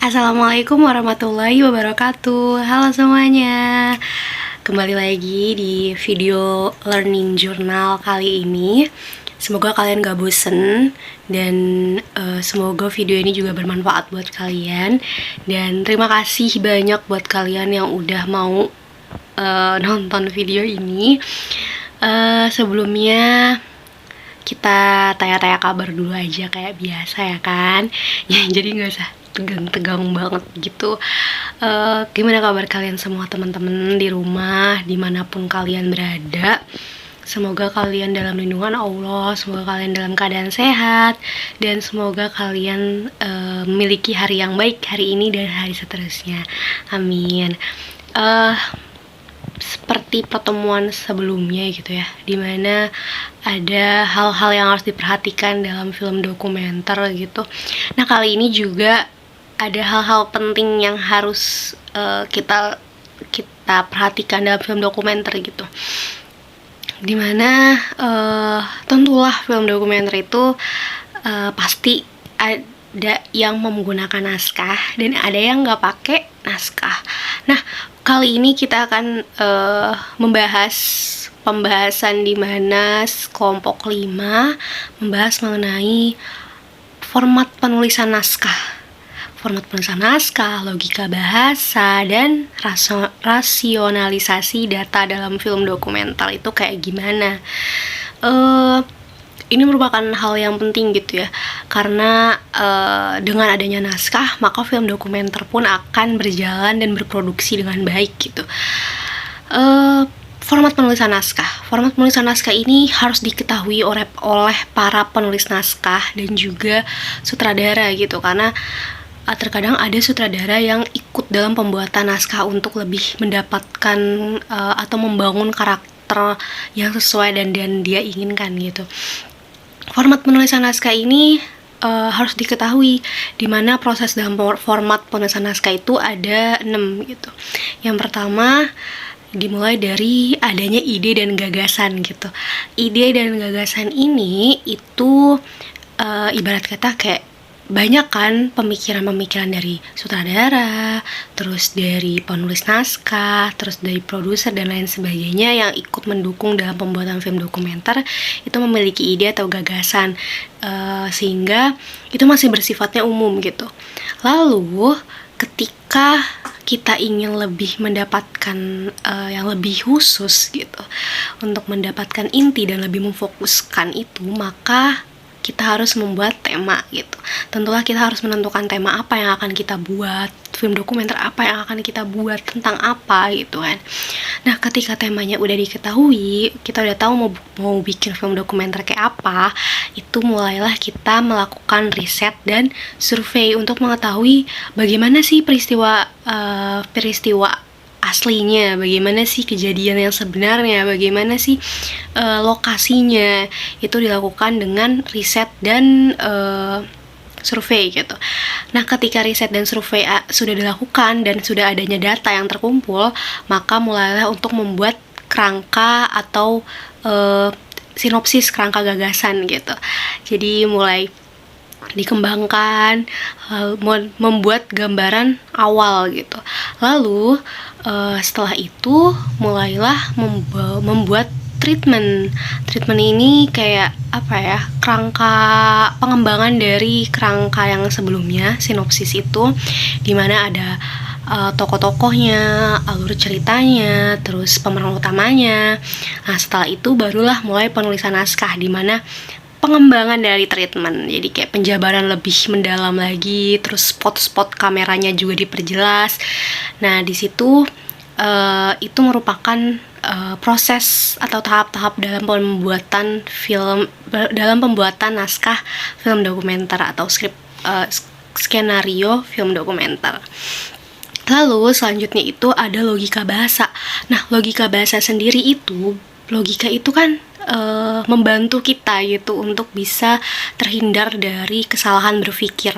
Assalamualaikum warahmatullahi wabarakatuh. Halo semuanya. Kembali lagi di video learning journal kali ini. Semoga kalian gak bosen dan semoga video ini juga bermanfaat buat kalian. Dan terima kasih banyak buat kalian yang udah mau nonton video ini. Sebelumnya kita tanya-tanya kabar dulu aja kayak biasa ya kan. Ya, jadi nggak usah tegang-tegang banget gitu. Gimana kabar kalian semua teman-teman di rumah, dimanapun kalian berada? Semoga kalian dalam lindungan Allah, semoga kalian dalam keadaan sehat, dan semoga kalian memiliki hari yang baik hari ini dan hari seterusnya. Amin. Seperti pertemuan sebelumnya gitu ya, dimana ada hal-hal yang harus diperhatikan dalam film dokumenter gitu. Nah, kali ini juga ada hal-hal penting yang harus kita perhatikan dalam film dokumenter gitu. Dimana tentulah film dokumenter itu pasti ada yang menggunakan naskah dan ada yang nggak pakai naskah. Nah, kali ini kita akan membahas pembahasan di mana kelompok 5 membahas mengenai format penulisan naskah. Format penulisan naskah, logika bahasa, dan rasionalisasi data dalam film dokumenter itu kayak gimana. Ini merupakan hal yang penting gitu ya, karena dengan adanya naskah, maka film dokumenter pun akan berjalan dan berproduksi dengan baik gitu. Format penulisan naskah. Format penulisan naskah ini harus diketahui oleh para penulis naskah dan juga sutradara gitu, karena terkadang ada sutradara yang ikut dalam pembuatan naskah untuk lebih mendapatkan atau membangun karakter yang sesuai dan dia inginkan gitu. Format penulisan naskah ini harus diketahui, di mana proses dalam format penulisan naskah itu ada 6 gitu. Yang pertama dimulai dari adanya ide dan gagasan gitu. Ide dan gagasan ini itu ibarat kata kayak banyak kan pemikiran-pemikiran dari sutradara, terus dari penulis naskah, terus dari produser dan lain sebagainya yang ikut mendukung dalam pembuatan film dokumenter itu memiliki ide atau gagasan, sehingga itu masih bersifatnya umum gitu. Lalu ketika kita ingin lebih mendapatkan yang lebih khusus gitu, untuk mendapatkan inti dan lebih memfokuskan itu, maka kita harus membuat tema gitu. Tentulah kita harus menentukan tema apa yang akan kita buat, film dokumenter apa yang akan kita buat, tentang apa gitu kan. Nah, ketika temanya udah diketahui, kita udah tahu mau bikin film dokumenter kayak apa, itu mulailah kita melakukan riset dan survei untuk mengetahui bagaimana sih peristiwa aslinya, bagaimana sih kejadian yang sebenarnya, bagaimana sih lokasinya. Itu dilakukan dengan riset dan survei gitu. Nah, ketika riset dan survei sudah dilakukan dan sudah adanya data yang terkumpul, maka mulailah untuk membuat kerangka atau sinopsis, kerangka gagasan gitu. Jadi mulai dikembangkan, membuat gambaran awal gitu. Lalu setelah itu mulailah membuat treatment. Treatment ini kayak apa ya, kerangka pengembangan dari kerangka yang sebelumnya, sinopsis itu, dimana ada tokoh-tokohnya, alur ceritanya, terus pemeran utamanya. Nah, setelah itu barulah mulai penulisan naskah, dimana pengembangan dari treatment, jadi kayak penjabaran lebih mendalam lagi, terus spot-spot kameranya juga diperjelas. Nah, di situ itu merupakan proses atau tahap-tahap dalam pembuatan naskah film dokumenter atau skenario film dokumenter. Lalu selanjutnya itu ada logika bahasa. Nah, logika bahasa sendiri itu, logika itu kan membantu kita gitu untuk bisa terhindar dari kesalahan berpikir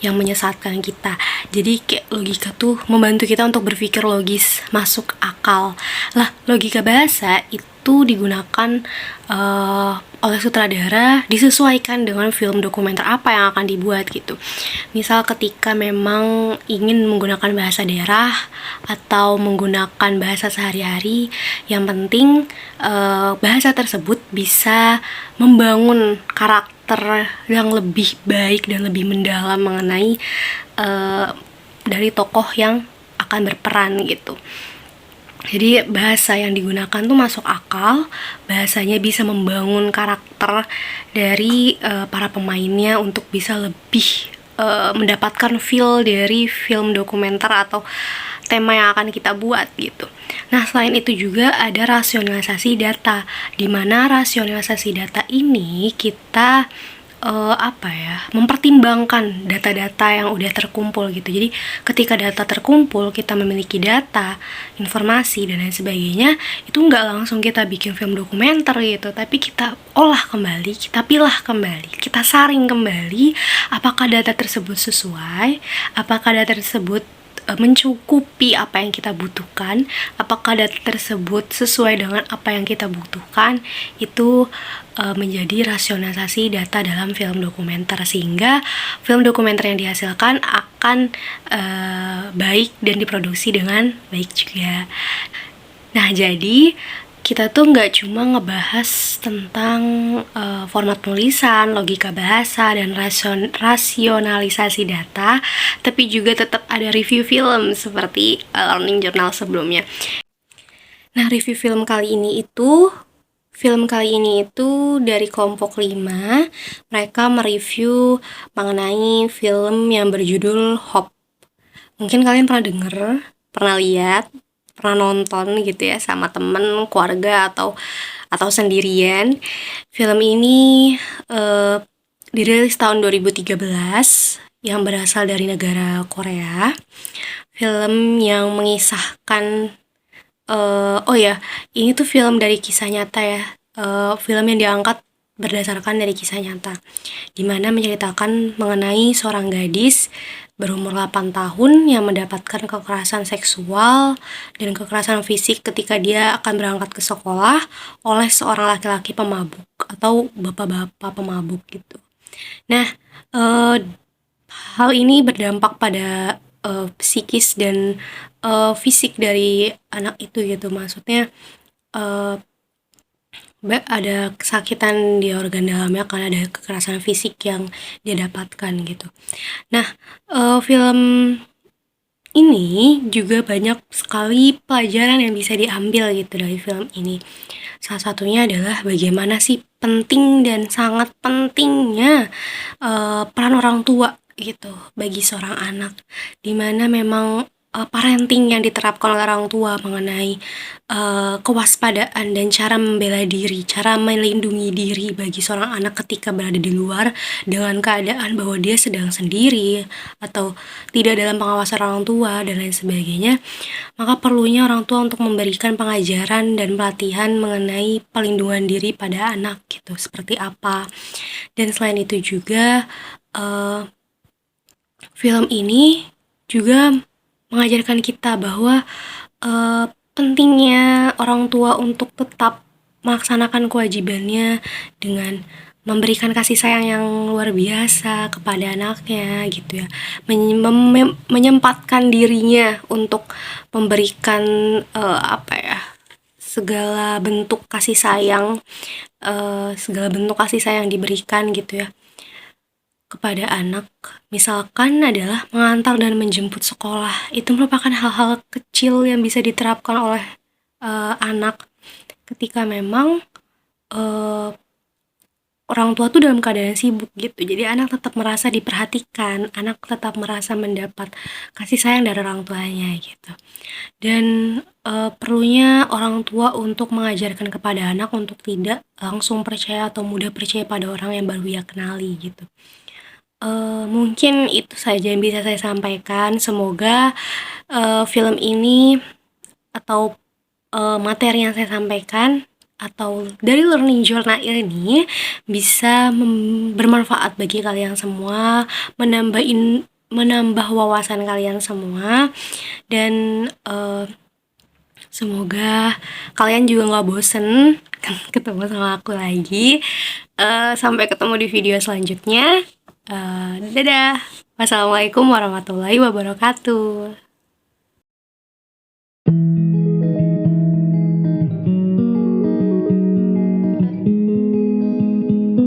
yang menyesatkan kita. Jadi kayak logika tuh membantu kita untuk berpikir logis, masuk akal. Lah, logika bahasa itu itu digunakan oleh sutradara disesuaikan dengan film dokumenter apa yang akan dibuat gitu. Misal ketika memang ingin menggunakan bahasa daerah atau menggunakan bahasa sehari-hari, yang penting bahasa tersebut bisa membangun karakter yang lebih baik dan lebih mendalam mengenai dari tokoh yang akan berperan gitu. Jadi bahasa yang digunakan tuh masuk akal, bahasanya bisa membangun karakter dari para pemainnya untuk bisa lebih mendapatkan feel dari film dokumenter atau tema yang akan kita buat gitu. Nah, selain itu juga ada rasionalisasi data, di mana rasionalisasi data ini kita mempertimbangkan data-data yang udah terkumpul gitu. Jadi ketika data terkumpul, kita memiliki data, informasi dan lain sebagainya, itu nggak langsung kita bikin film dokumenter gitu, tapi kita olah kembali, kita pilah kembali, kita saring kembali apakah data tersebut sesuai, apakah data tersebut mencukupi apa yang kita butuhkan, apakah data tersebut sesuai dengan apa yang kita butuhkan. Itu menjadi rasionalisasi data dalam film dokumenter, sehingga film dokumenter yang dihasilkan akan baik dan diproduksi dengan baik juga. Nah, jadi kita tuh nggak cuma ngebahas tentang format penulisan, logika bahasa, dan rasionalisasi data, tapi juga tetap ada review film seperti Learning Journal sebelumnya. Nah, review film kali ini itu dari kelompok 5. Mereka mereview mengenai film yang berjudul Hope. Mungkin kalian pernah denger, pernah lihat, pernah nonton gitu ya sama temen, keluarga, atau sendirian. Film ini dirilis tahun 2013 yang berasal dari negara Korea. Film yang mengisahkan ini tuh film dari kisah nyata ya. Film yang diangkat berdasarkan dari kisah nyata, dimana menceritakan mengenai seorang gadis berumur 8 tahun yang mendapatkan kekerasan seksual dan kekerasan fisik ketika dia akan berangkat ke sekolah oleh seorang laki-laki pemabuk atau bapak-bapak pemabuk gitu. Nah, hal ini berdampak pada psikis dan fisik dari anak itu gitu. Maksudnya ada kesakitan di organ dalamnya karena ada kekerasan fisik yang dia dapatkan gitu. Nah, film ini juga banyak sekali pelajaran yang bisa diambil gitu dari film ini. Salah satunya adalah bagaimana sih penting dan sangat pentingnya peran orang tua gitu bagi seorang anak, dimana memang parenting yang diterapkan oleh orang tua mengenai kewaspadaan dan cara membela diri, cara melindungi diri bagi seorang anak ketika berada di luar dengan keadaan bahwa dia sedang sendiri atau tidak dalam pengawasan orang tua dan lain sebagainya. Maka perlunya orang tua untuk memberikan pengajaran dan pelatihan mengenai pelindungan diri pada anak gitu, seperti apa. Dan selain itu juga film ini juga mengajarkan kita bahwa pentingnya orang tua untuk tetap melaksanakan kewajibannya dengan memberikan kasih sayang yang luar biasa kepada anaknya gitu ya, menyempatkan dirinya untuk memberikan segala bentuk kasih sayang diberikan gitu ya kepada anak. Misalkan adalah mengantar dan menjemput sekolah. Itu merupakan hal-hal kecil yang bisa diterapkan oleh anak ketika memang orang tua tuh dalam keadaan sibuk gitu. Jadi anak tetap merasa diperhatikan, anak tetap merasa mendapat kasih sayang dari orang tuanya gitu. Dan perlunya orang tua untuk mengajarkan kepada anak untuk tidak langsung percaya atau mudah percaya pada orang yang baru ia kenali gitu. Mungkin itu saja yang bisa saya sampaikan. Semoga film ini atau materi yang saya sampaikan atau dari Learning Journal ini bisa bermanfaat bagi kalian semua, menambah wawasan kalian semua, dan Semoga kalian juga nggak bosen ketemu sama aku lagi. Sampai ketemu di video selanjutnya. Dadah. Wassalamualaikum warahmatullahi wabarakatuh.